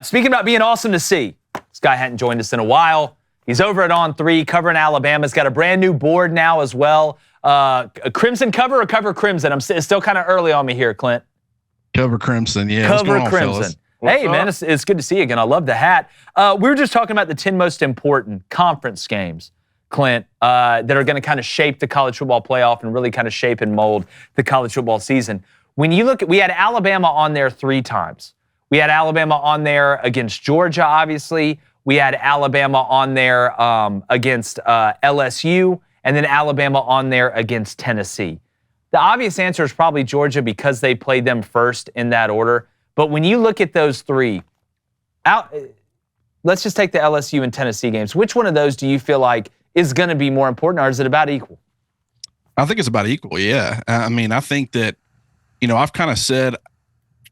Speaking about being awesome to see, this guy hadn't joined us in a while. He's over at On 3 covering Alabama. He's got a brand new board now as well. A Crimson cover or cover Crimson? It's still kind of early on me here, Clint. Cover Crimson, yeah. Cover Crimson. Hey, man, it's good to see you again. I love the hat. We were just talking about the 10 most important conference games, Clint, that are going to kind of shape the college football playoff and really kind of shape and mold the college football season. When you look at, we had Alabama on there 3 times. We had Alabama on there against Georgia, obviously. We had Alabama on there against LSU, and then Alabama on there against Tennessee. The obvious answer is probably Georgia because they played them first in that order. But when you look at those 3, let's just take the LSU and Tennessee games. Which one of those do you feel like is going to be more important, or is it about equal? I think it's about equal, yeah. I mean, I think that, I've kind of said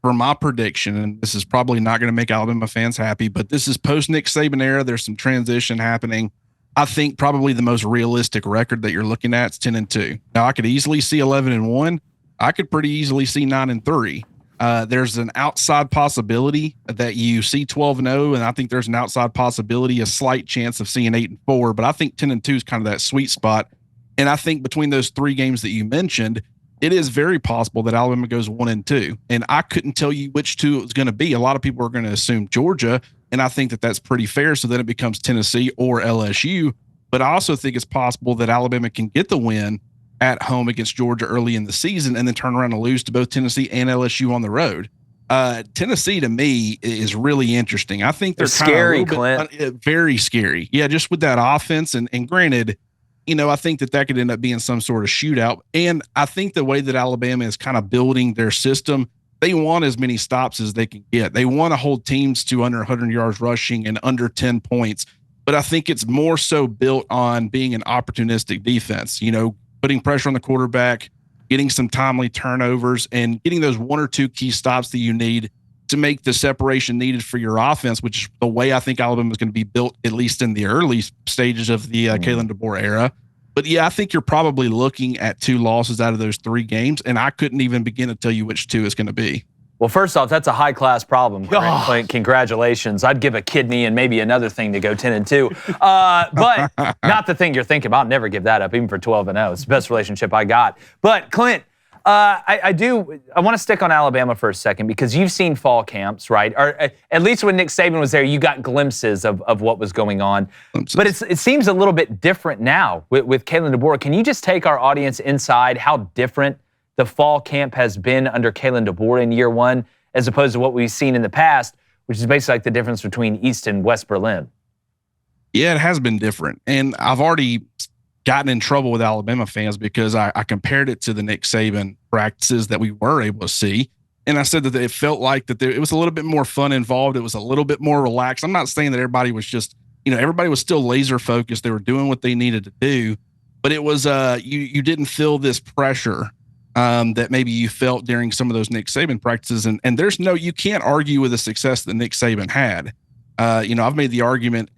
for my prediction, and this is probably not going to make Alabama fans happy, but this is post-Nick Saban era. There's some transition happening. I think probably the most realistic record that you're looking at is 10-2. Now, I could easily see 11-1. I could pretty easily see 9-3. There's an outside possibility that you see 12-0, and I think there's an outside possibility, a slight chance of seeing 8-4, but I think 10-2 is kind of that sweet spot. And I think between those 3 games that you mentioned, it is very possible that Alabama goes 1-2. And I couldn't tell you which 2 it was going to be. A lot of people are going to assume Georgia, and I think that that's pretty fair. So then it becomes Tennessee or LSU. But I also think it's possible that Alabama can get the win at home against Georgia early in the season and then turn around and lose to both Tennessee and LSU on the road. Tennessee, to me, is really interesting. I think they're scary, Clint. Very scary. Yeah, just with that offense. And granted, I think that could end up being some sort of shootout. And I think the way that Alabama is kind of building their system, they want as many stops as they can get. They want to hold teams to under 100 yards rushing and under 10 points. But I think it's more so built on being an opportunistic defense, putting pressure on the quarterback, getting some timely turnovers, and getting those 1 or 2 key stops that you need to make the separation needed for your offense, which is the way I think Alabama is going to be built, at least in the early stages of the Kalen DeBoer era. But yeah, I think you're probably looking at 2 losses out of those 3 games, and I couldn't even begin to tell you which 2 it's going to be. Well, first off, that's a high-class problem, Clint. Congratulations. I'd give a kidney and maybe another thing to go 10-2. But not the thing you're thinking about. I'd never give that up, even for 12-0. It's the best relationship I got. But, Clint, I want to stick on Alabama for a second because you've seen fall camps, right? Or at least when Nick Saban was there, you got glimpses of what was going on. But it seems a little bit different now with Kalen DeBoer. Can you just take our audience inside how different the fall camp has been under Kalen DeBoer in year 1 as opposed to what we've seen in the past, which is basically like the difference between East and West Berlin? Yeah, it has been different. And I've already gotten in trouble with Alabama fans because I compared it to the Nick Saban practices that we were able to see. And I said that it felt like that it was a little bit more fun involved. It was a little bit more relaxed. I'm not saying that everybody was just, everybody was still laser focused. They were doing what they needed to do, but it was, you didn't feel this pressure that maybe you felt during some of those Nick Saban practices. And you can't argue with the success that Nick Saban had. I've made the argument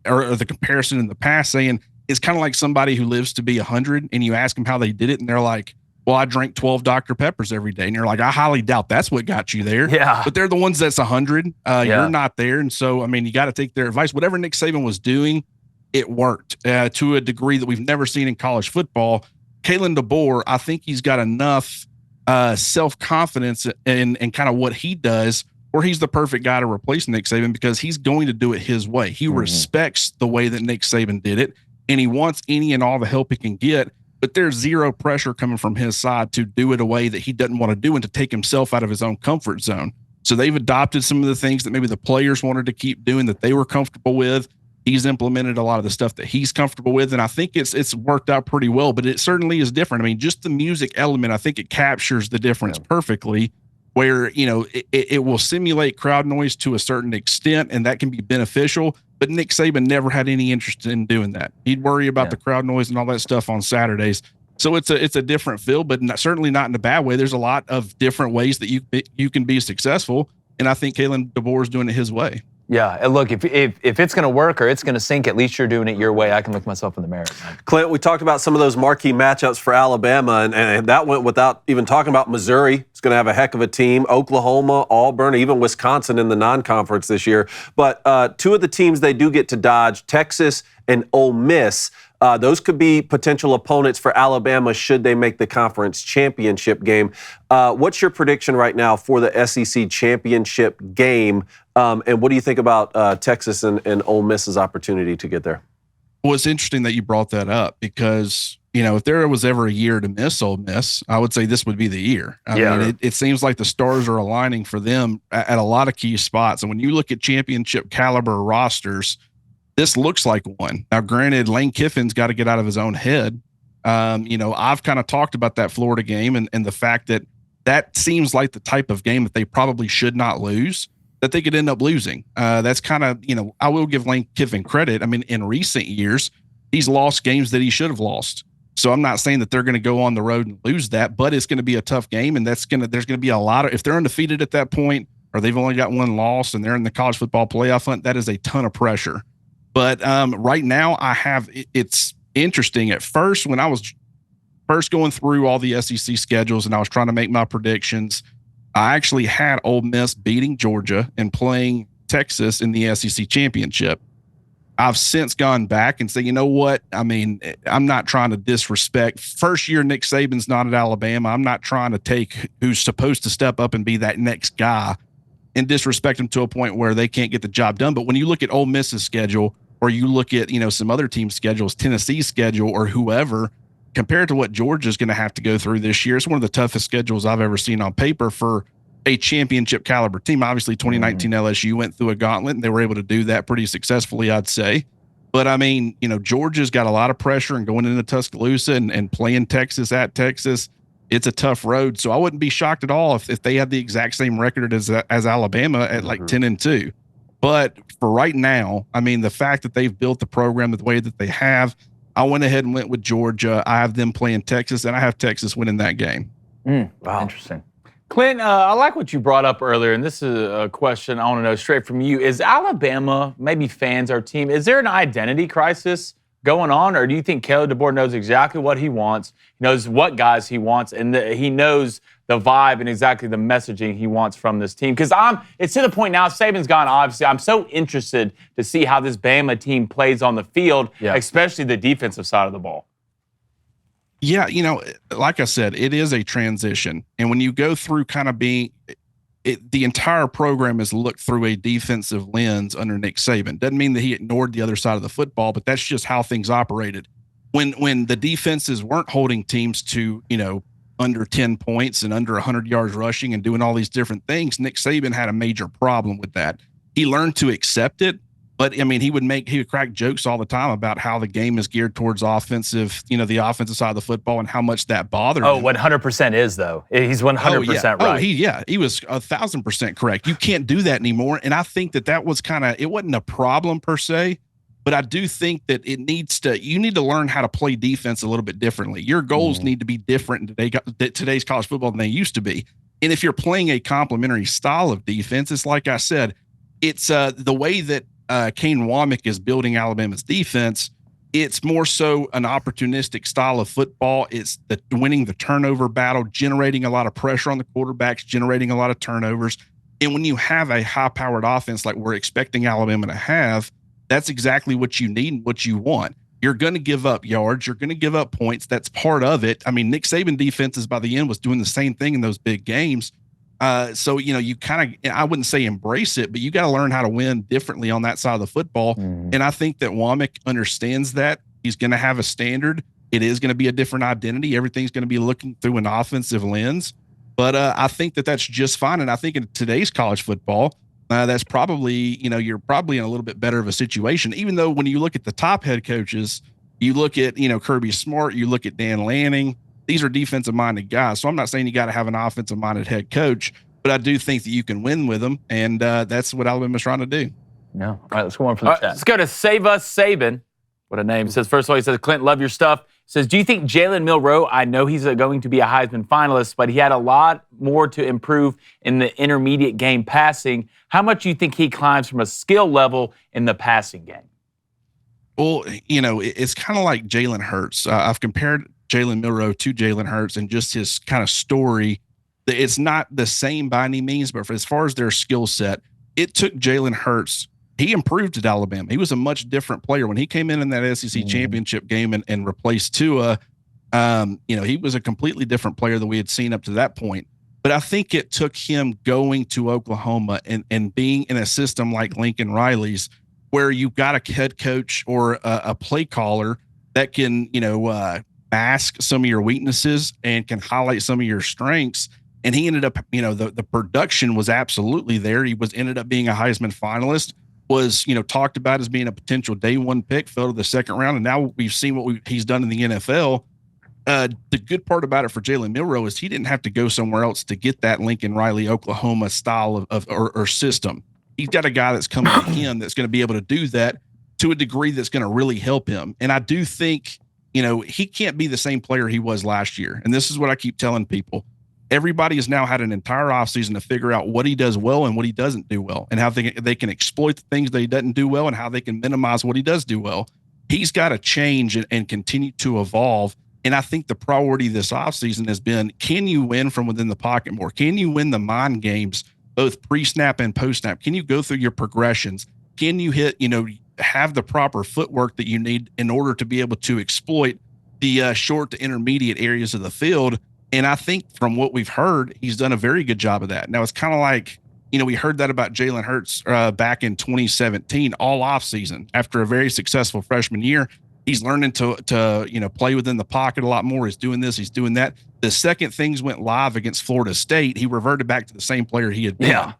or the comparison in the past saying it's kind of like somebody who lives to be 100 and you ask them how they did it. And they're like, well, I drank 12 Dr. Peppers every day. And you're like, I highly doubt that's what got you there. Yeah. But they're the ones that's 100. You're not there. And so, you got to take their advice. Whatever Nick Saban was doing, it worked to a degree that we've never seen in college football. Kalen DeBoer, I think he's got enough self-confidence in kind of what he does, or he's the perfect guy to replace Nick Saban because he's going to do it his way. He respects the way that Nick Saban did it, and he wants any and all the help he can get, but there's zero pressure coming from his side to do it a way that he doesn't want to do and to take himself out of his own comfort zone. So they've adopted some of the things that maybe the players wanted to keep doing that they were comfortable with. He's implemented a lot of the stuff that he's comfortable with, and I think it's worked out pretty well, but it certainly is different. Just the music element, I think it captures the difference perfectly, where, it will simulate crowd noise to a certain extent, and that can be beneficial, but Nick Saban never had any interest in doing that. He'd worry about the crowd noise and all that stuff on Saturdays. So it's a different feel, but certainly not in a bad way. There's a lot of different ways that you can be successful. And I think Kalen DeBoer is doing it his way. Yeah, and look, if it's going to work or it's going to sink, at least you're doing it your way. I can look myself in the mirror. Clint, we talked about some of those marquee matchups for Alabama, and that went without even talking about Missouri. It's going to have a heck of a team. Oklahoma, Auburn, even Wisconsin in the non-conference this year. But two of the teams they do get to dodge, Texas and Ole Miss. Those could be potential opponents for Alabama should they make the conference championship game. What's your prediction right now for the SEC championship game? And what do you think about Texas and Ole Miss's opportunity to get there? Well, it's interesting that you brought that up because, if there was ever a year to miss Ole Miss, I would say this would be the year. I mean, it seems like the stars are aligning for them at a lot of key spots. And when you look at championship caliber rosters, this looks like one. Now, granted, Lane Kiffin's got to get out of his own head. I've kind of talked about that Florida game and the fact that seems like the type of game that they probably should not lose, that they could end up losing. That's kind of, I will give Lane Kiffin credit. I mean, in recent years, he's lost games that he should have lost. So I'm not saying that they're going to go on the road and lose that, but it's going to be a tough game. And there's going to be a lot of, if they're undefeated at that point, or they've only got one loss and they're in the college football playoff hunt, that is a ton of pressure. But right now it's interesting. At first, when I was first going through all the SEC schedules and I was trying to make my predictions, I actually had Ole Miss beating Georgia and playing Texas in the SEC championship. I've since gone back and said, you know what? I mean, I'm not trying to disrespect. First year Nick Saban's not at Alabama. I'm not trying to take who's supposed to step up and be that next guy and disrespect them to a point where they can't get the job done. But when you look at Ole Miss's schedule, or you look at, some other team schedules, Tennessee's schedule or whoever, compared to what Georgia's going to have to go through this year, it's one of the toughest schedules I've ever seen on paper for a championship caliber team. Obviously, 2019 LSU went through a gauntlet, and they were able to do that pretty successfully, I'd say. But, I mean, Georgia's got a lot of pressure, and going into Tuscaloosa and playing Texas at Texas, it's a tough road. So I wouldn't be shocked at all if they had the exact same record as Alabama at like 10-2. But for right now, I mean, the fact that they've built the program the way that they have, I went ahead and went with Georgia. I have them playing Texas, and I have Texas winning that game. Wow. Interesting. Clint, I like what you brought up earlier, and this is a question I want to know straight from you. Is Alabama, maybe fans, our team, is there an identity crisis going on, or do you think Kalen DeBoer knows exactly what he wants, he knows what guys he wants, and he knows the vibe and exactly the messaging he wants from this team? Because it's to the point now, Saban's gone, obviously. I'm so interested to see how this Bama team plays on the field, especially the defensive side of the ball. Yeah, like I said, it is a transition. And when you go through kind of the entire program is looked through a defensive lens under Nick Saban. Doesn't mean that he ignored the other side of the football, but that's just how things operated. When the defenses weren't holding teams to, under 10 points and under 100 yards rushing and doing all these different things, Nick Saban had a major problem with that. He learned to accept it, but I mean, he would crack jokes all the time about how the game is geared towards offensive, the offensive side of the football and how much that bothered him. 100% is though. He's 100% right. He was 1,000% correct. You can't do that anymore. And I think that was it wasn't a problem per se, but I do think that you need to learn how to play defense a little bit differently. Your goals need to be different in today's college football than they used to be. And if you're playing a complementary style of defense, it's like I said, it's the way that Kane Womack is building Alabama's defense. It's more so an opportunistic style of football. It's winning the turnover battle, generating a lot of pressure on the quarterbacks, generating a lot of turnovers. And when you have a high-powered offense like we're expecting Alabama to have, that's exactly what you need and what you want. You're going to give up yards. You're going to give up points. That's part of it. I mean, Nick Saban defenses by the end was doing the same thing in those big games. So, you kind of, I wouldn't say embrace it, but you got to learn how to win differently on that side of the football. And I think that Womack understands that. He's going to have a standard. It is going to be a different identity. Everything's going to be looking through an offensive lens. But I think that's just fine. And I think in today's college football, that's probably, you're probably in a little bit better of a situation, even though when you look at the top head coaches, you look at, Kirby Smart, you look at Dan Lanning, these are defensive-minded guys. So I'm not saying you got to have an offensive-minded head coach, but I do think that you can win with them, and that's what Alabama's trying to do. No. All right, let's go on from the chat. Let's go to Save Us Saban. What a name. It says, first of all, he says, Clint, love your stuff. says, do you think Jalen Milroe, I know he's going to be a Heisman finalist, but he had a lot more to improve in the intermediate game passing. How much do you think he climbs from a skill level in the passing game? Well, it's kind of like Jalen Hurts. I've compared Jalen Milroe to Jalen Hurts and just his kind of story. It's not the same by any means, but as far as their skill set, it took Jalen Hurts. He improved at Alabama. He was a much different player when he came in that SEC championship game and replaced Tua. He was a completely different player than we had seen up to that point. But I think it took him going to Oklahoma and being in a system like Lincoln Riley's, where you've got a head coach or a play caller that can, mask some of your weaknesses and can highlight some of your strengths. And he ended up, the production was absolutely there. He ended up being a Heisman finalist. Was talked about as being a potential day one pick, fell to the second round, and now we've seen what he's done in the NFL. The good part about it for Jalen Milroe is he didn't have to go somewhere else to get that Lincoln Riley, Oklahoma style or system. He's got a guy that's coming to him that's going to be able to do that to a degree that's going to really help him. And I do think he can't be the same player he was last year. And this is what I keep telling people. Everybody has now had an entire offseason to figure out what he does well and what he doesn't do well, and how they can exploit the things that he doesn't do well and how they can minimize what he does do well. He's got to change and continue to evolve. And I think the priority this offseason has been, can you win from within the pocket more? Can you win the mind games, both pre-snap and post-snap? Can you go through your progressions? Can you hit, have the proper footwork that you need in order to be able to exploit the short to intermediate areas of the field? And I think from what we've heard, he's done a very good job of that. Now, it's kind of like, we heard that about Jalen Hurts back in 2017, all offseason. After a very successful freshman year, he's learning to play within the pocket a lot more. He's doing this, he's doing that. The second things went live against Florida State, he reverted back to the same player he had been.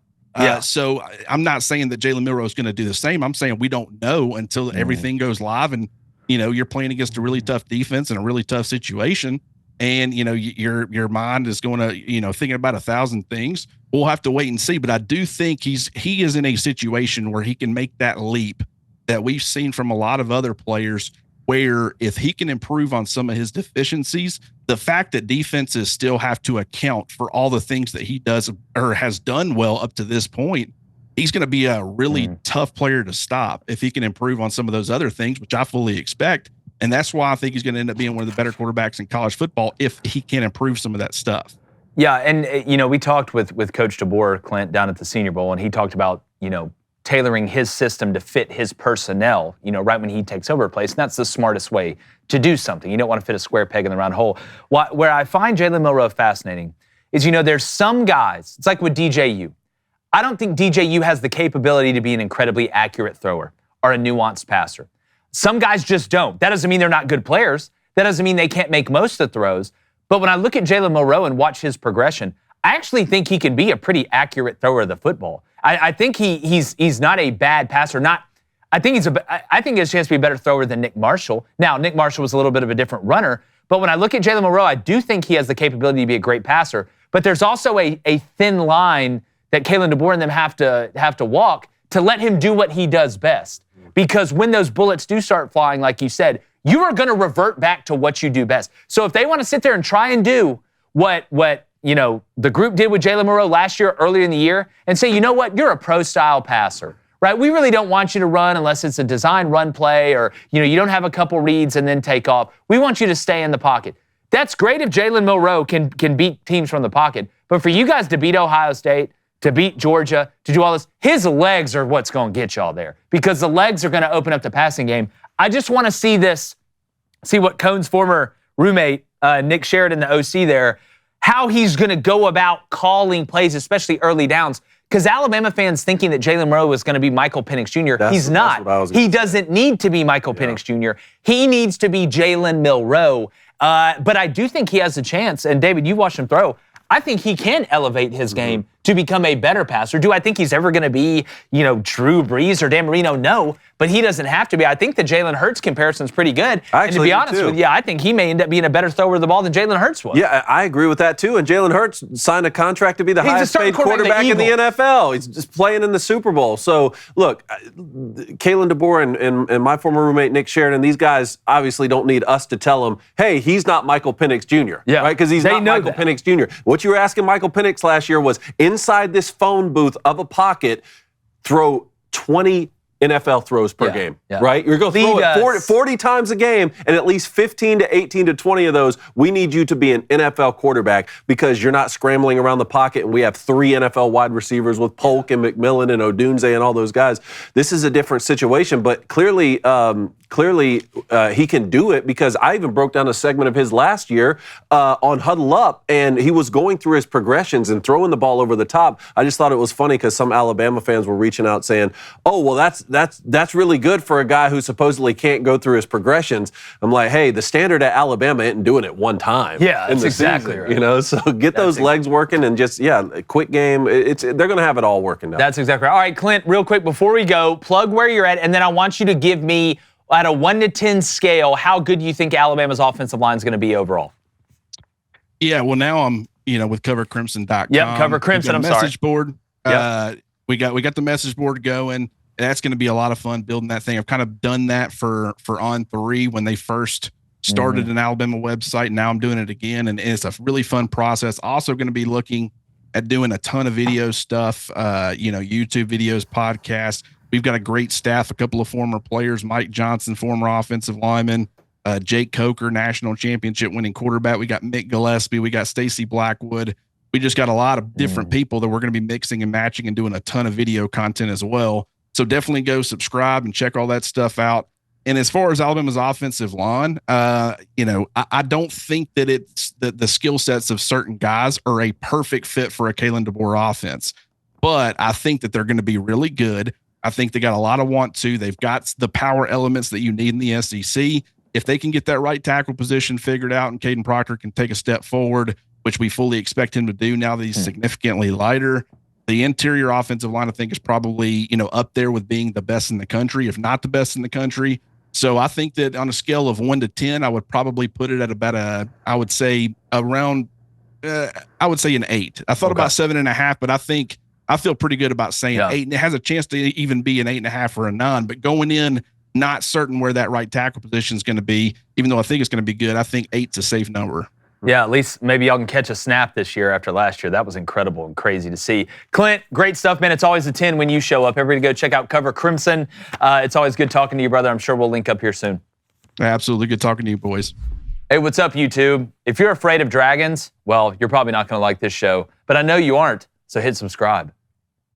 So I'm not saying that Jalen Milroe is going to do the same. I'm saying we don't know until everything goes live and, you're playing against a really tough defense and a really tough situation. And, your mind is going to, thinking about 1,000 things. We'll have to wait and see. But I do think he is in a situation where he can make that leap that we've seen from a lot of other players, where if he can improve on some of his deficiencies, the fact that defenses still have to account for all the things that he does or has done well up to this point, he's going to be a really tough player to stop if he can improve on some of those other things, which I fully expect. And that's why I think he's going to end up being one of the better quarterbacks in college football if he can improve some of that stuff. Yeah, and, we talked with Coach DeBoer, Clint, down at the Senior Bowl, and he talked about, tailoring his system to fit his personnel, right when he takes over a place. And that's the smartest way to do something. You don't want to fit a square peg in the round hole. Where I find Jalen Milroe fascinating is, there's some guys, it's like with DJU. I don't think DJU has the capability to be an incredibly accurate thrower or a nuanced passer. Some guys just don't. That doesn't mean they're not good players. That doesn't mean they can't make most of the throws. But when I look at Jalen Milroe and watch his progression, I actually think he can be a pretty accurate thrower of the football. I think he's not a bad passer. I think he has a chance to be a better thrower than Nick Marshall. Now, Nick Marshall was a little bit of a different runner. But when I look at Jalen Milroe, I do think he has the capability to be a great passer. But there's also a thin line that Kalen DeBoer and them have to walk to let him do what he does best. Because when those bullets do start flying, like you said, you are going to revert back to what you do best. So if they want to sit there and try and do what the group did with Jalen Milroe last year, earlier in the year, and say, you know what, you're a pro-style passer, right? We really don't want you to run unless it's a design run play or, you don't have a couple reads and then take off. We want you to stay in the pocket. That's great if Jalen Milroe can beat teams from the pocket. But for you guys to beat Ohio State, to beat Georgia, to do all this, his legs are what's going to get y'all there because the legs are going to open up the passing game. I just want to see what Cone's former roommate, Nick Sheridan, the OC there, how he's going to go about calling plays, especially early downs. Because Alabama fans thinking that Jalen Milroe is going to be Michael Penix Jr. He's not. He doesn't need to be Michael Penix Jr. He needs to be Jalen Milroe. But I do think he has a chance. And David, you watched him throw. I think he can elevate his game to become a better passer. Do I think he's ever going to be, Drew Brees or Dan Marino? No. but he doesn't have to be. I think the Jalen Hurts comparison is pretty good. And to be honest with you, I think he may end up being a better thrower of the ball than Jalen Hurts was. Yeah, I agree with that too. And Jalen Hurts signed a contract to be the highest paid quarterback in the NFL. He's just playing in the Super Bowl. So look, Kalen DeBoer and my former roommate Nick Sheridan, these guys obviously don't need us to tell them, hey, he's not Michael Penix Jr. Yeah, right? Because he's not Michael Penix Jr. What you were asking Michael Penix last year was inside this phone booth of a pocket, throw 20 NFL throws per game, right? You're going to throw it 40 times a game, and at least 15 to 18 to 20 of those, we need you to be an NFL quarterback because you're not scrambling around the pocket, and we have 3 NFL wide receivers with Polk and McMillan and Odunze and all those guys. This is a different situation, but clearly he can do it because I even broke down a segment of his last year on Huddle Up, and he was going through his progressions and throwing the ball over the top. I just thought it was funny because some Alabama fans were reaching out saying, oh, well, that's really good for a guy who supposedly can't go through his progressions. I'm like, hey, the standard at Alabama isn't doing it one time. Yeah, that's exactly right. You know, so get those legs working and just, a quick game. They're going to have it all working now. That's exactly right. All right, Clint, real quick before we go, plug where you're at, and then I want you to give me, at a 1 to 10 scale, how good you think Alabama's offensive line is going to be overall. Yeah, well, now I'm, with covercrimson.com. Yep, Cover Crimson, I'm sorry. Message board. We got the message board going. That's going to be a lot of fun building that thing. I've kind of done that for On3 when they first started an Alabama website. And now I'm doing it again, and it's a really fun process. Also going to be looking at doing a ton of video stuff, YouTube videos, podcasts. We've got a great staff, a couple of former players, Mike Johnson, former offensive lineman, Jake Coker, national championship winning quarterback. We got Mick Gillespie. We got Stacey Blackwood. We just got a lot of different people that we're going to be mixing and matching and doing a ton of video content as well. So definitely go subscribe and check all that stuff out. And as far as Alabama's offensive line, I don't think that it's the skill sets of certain guys are a perfect fit for a Kalen DeBoer offense. But I think that they're going to be really good. I think they got a lot of want to. They've got the power elements that you need in the SEC. If they can get that right tackle position figured out and Caden Proctor can take a step forward, which we fully expect him to do now that he's significantly lighter, the interior offensive line, I think, is probably, up there with being the best in the country, if not the best in the country. So I think that on a scale of 1 to 10, I would probably put it at about an 8. I thought about 7.5, but I feel pretty good about saying 8, and it has a chance to even be an 8.5 or a 9, but going in, not certain where that right tackle position is going to be, even though I think it's going to be good. I think 8's a safe number. Yeah, at least maybe y'all can catch a snap this year after last year. That was incredible and crazy to see. Clint, great stuff, man. It's always a 10 when you show up. Everybody go check out Cover Crimson. It's always good talking to you, brother. I'm sure we'll link up here soon. Absolutely. Good talking to you, boys. Hey, what's up, YouTube? If you're afraid of dragons, well, you're probably not going to like this show, but I know you aren't, so hit subscribe.